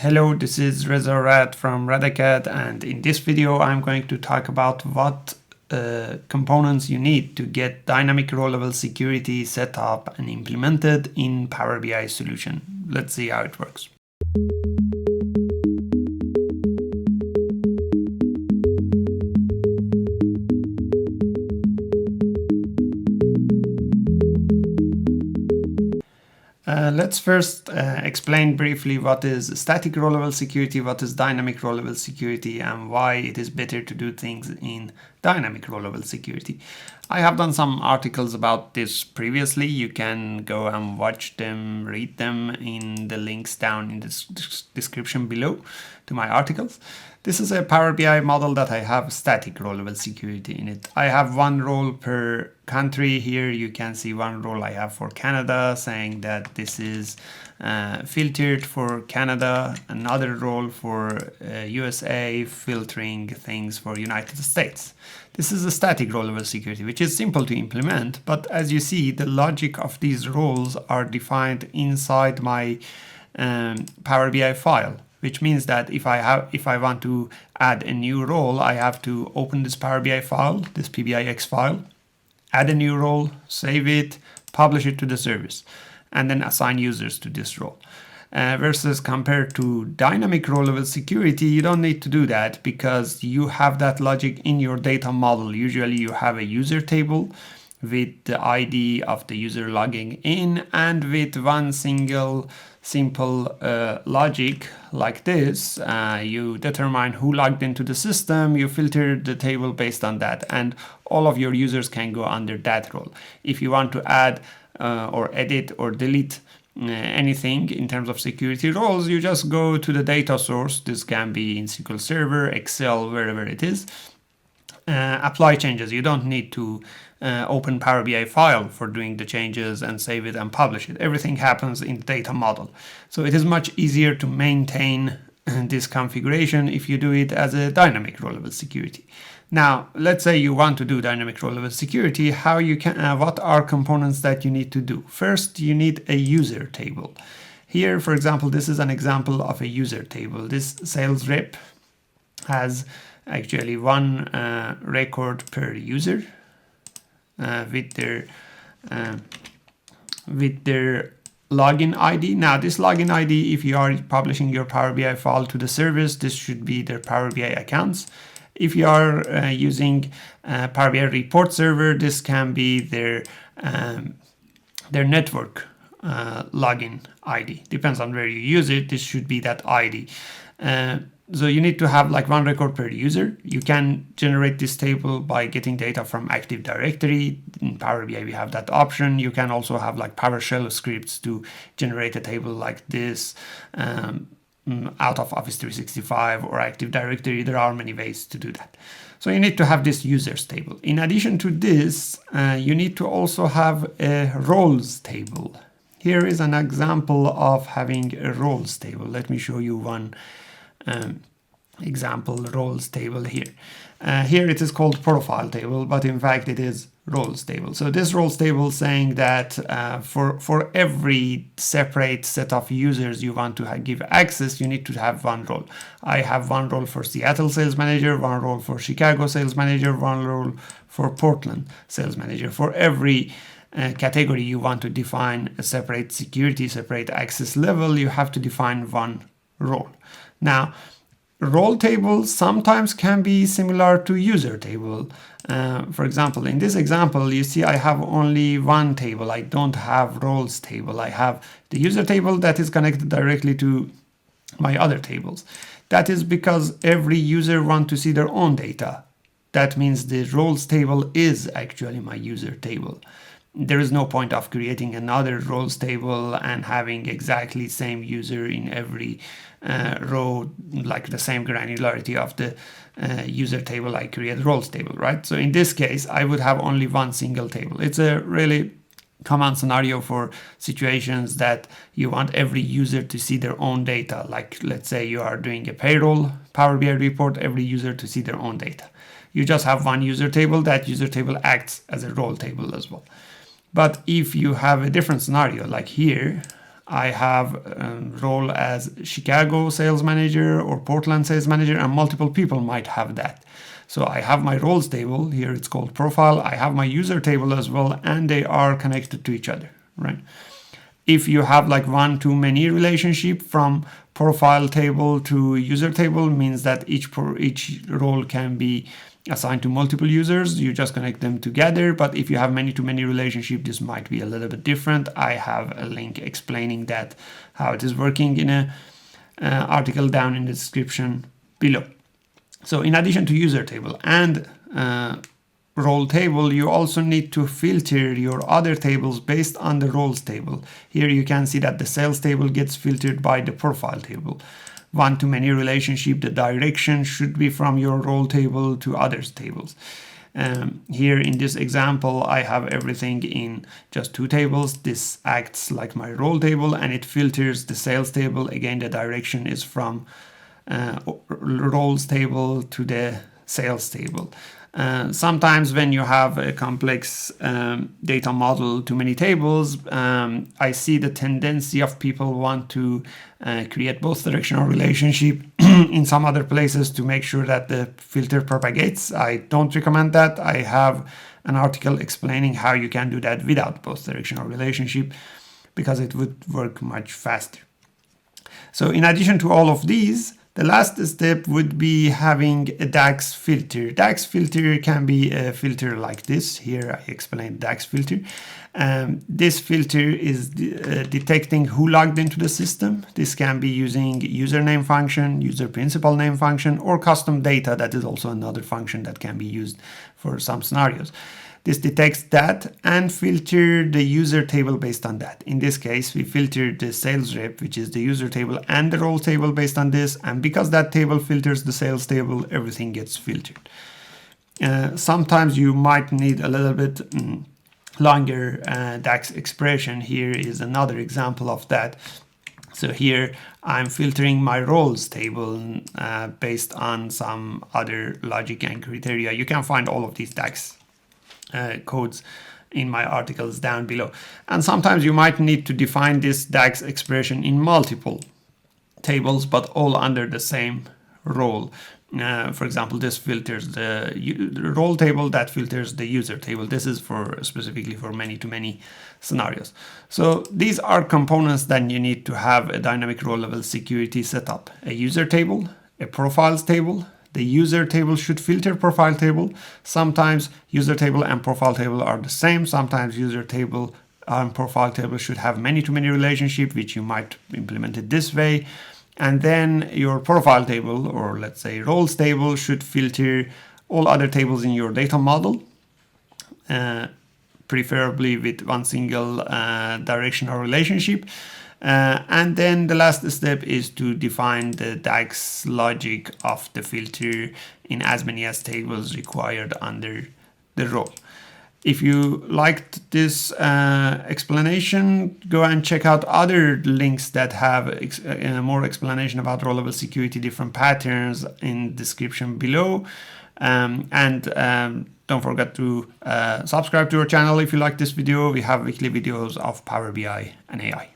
Hello, this is Rad from RADACAD, and in this video I'm going to talk about what components you need to get dynamic row-level security set up and implemented in Power BI solution. Let's see how it works. Let's first explain briefly what is static row-level security, what is dynamic row-level security, and why it is better to do things in dynamic row-level security. I have done some articles about this previously. You can go and watch them, read them in the links down in the description below to my articles. This is a Power BI model that I have static row-level security in it. I have one role per country. Here you can see one role I have for Canada, saying that this is filtered for Canada, another role for USA, filtering things for United States. This is a static row-level security, which is simple to implement, but as you see, the logic of these roles are defined inside my Power BI file, which means that if I want to add a new role, I have to open this Power BI file, this PBIX file, add a new role, save it, publish it to the service, and then assign users to this role. Versus compared to dynamic row-level security, you don't need to do that because you have that logic in your data model. Usually you have a user table with the ID of the user logging in, and with one single simple logic like this, you determine who logged into the system, you filter the table based on that, and all of your users can go under that role. If you want to add or edit or delete anything in terms of security roles, you just go to the data source. This can be in SQL Server, Excel, wherever it is. Apply changes. You don't need to open Power BI file for doing the changes and save it and publish it. Everything happens in the data model. So it is much easier to maintain this configuration if you do it as a dynamic row-level security. Now, let's say you want to do dynamic row-level security. How you can? What are components that you need to do? First, you need a user table. Here, for example, this is an example of a user table. This sales rep has actually one record per user with their login ID. Now, this login ID, if you are publishing your Power BI file to the service, this should be their Power BI accounts. If you are using Power BI report server, this can be their network login ID. Depends on where you use it. This should be that ID. So you need to have like one record per user. You can generate this table by getting data from Active Directory. In Power BI, we have that option. You can also have like PowerShell scripts to generate a table like this out of Office 365 or Active Directory. There are many ways to do that. So you need to have this users table. In addition to this, you need to also have a roles table. Here is an example of having a roles table. Let me show you one example roles table here. Here it is called profile table, but in fact it is roles table. So this roles table saying that for every separate set of users you want to give access, you need to have one role. I have one role for Seattle sales manager, one role for Chicago sales manager, one role for Portland sales manager. For every category you want to define a separate security, separate access level, you have to define one role. Now, role tables sometimes can be similar to user table. For example, in this example, you see I have only one table. I don't have roles table. I have the user table that is connected directly to my other tables. That is because every user wants to see their own data. That means the roles table is actually my user table. There is no point of creating another roles table and having exactly same user in every row, like the same granularity of the user table I create roles table, right? So in this case, I would have only one single table. It's a really common scenario for situations that you want every user to see their own data. Like let's say you are doing a payroll Power BI report, every user to see their own data. You just have one user table. That user table acts as a role table as well. But if you have a different scenario, like here, I have a role as Chicago sales manager or Portland sales manager, and multiple people might have that. So I have my roles table, here it's called profile, I have my user table as well, and they are connected to each other, right? If you have like one-to-many relationship from profile table to user table, means that each role can be assigned to multiple users. You just connect them together. But if you have many-to-many relationship, this might be a little bit different. I have a link explaining that, how it is working, in a article down in the description below. So in addition to user table and role table, you also need to filter your other tables based on the roles table. Here you can see that the sales table gets filtered by the profile table. One-to-many relationship, the direction should be from your role table to others tables. Here in this example, I have everything in just two tables. This acts like my role table, and it filters the sales table. Again, the direction is from roles table to the sales table. Sometimes when you have a complex data model, too many tables, I see the tendency of people want to create both directional relationship in some other places to make sure that the filter propagates. I don't recommend that. I have an article explaining how you can do that without both directional relationship, because it would work much faster. So in addition to all of these, the last step would be having a DAX filter. DAX filter can be a filter like this. Here I explained DAX filter. This filter is detecting who logged into the system. This can be using username function, user principal name function, or custom data. That is also another function that can be used for some scenarios. This detects that and filter the user table based on that. In this case, we filtered the sales rep, which is the user table, and the role table based on this. And because that table filters the sales table, everything gets filtered. Sometimes you might need a little bit longer DAX expression. Here is another example of that. So here I'm filtering my roles table based on some other logic and criteria. You can find all of these DAX codes in my articles down below. And sometimes you might need to define this DAX expression in multiple tables, but all under the same role. For example, this filters the role table, that filters the user table. This is for specifically for many-to-many scenarios. So these are components that you need to have a dynamic role level security setup. A user table, a profiles table. The user table should filter profile table. Sometimes user table and profile table are the same. Sometimes user table and profile table should have many-to-many relationship, which you might implement it this way. And then your profile table, or let's say roles table, should filter all other tables in your data model, preferably with one single directional relationship. And then the last step is to define the DAX logic of the filter in as many as tables required under the role. If you liked this explanation, go and check out other links that have more explanation about role level security, different patterns in the description below. Don't forget to subscribe to our channel if you like this video. We have weekly videos of Power BI and AI.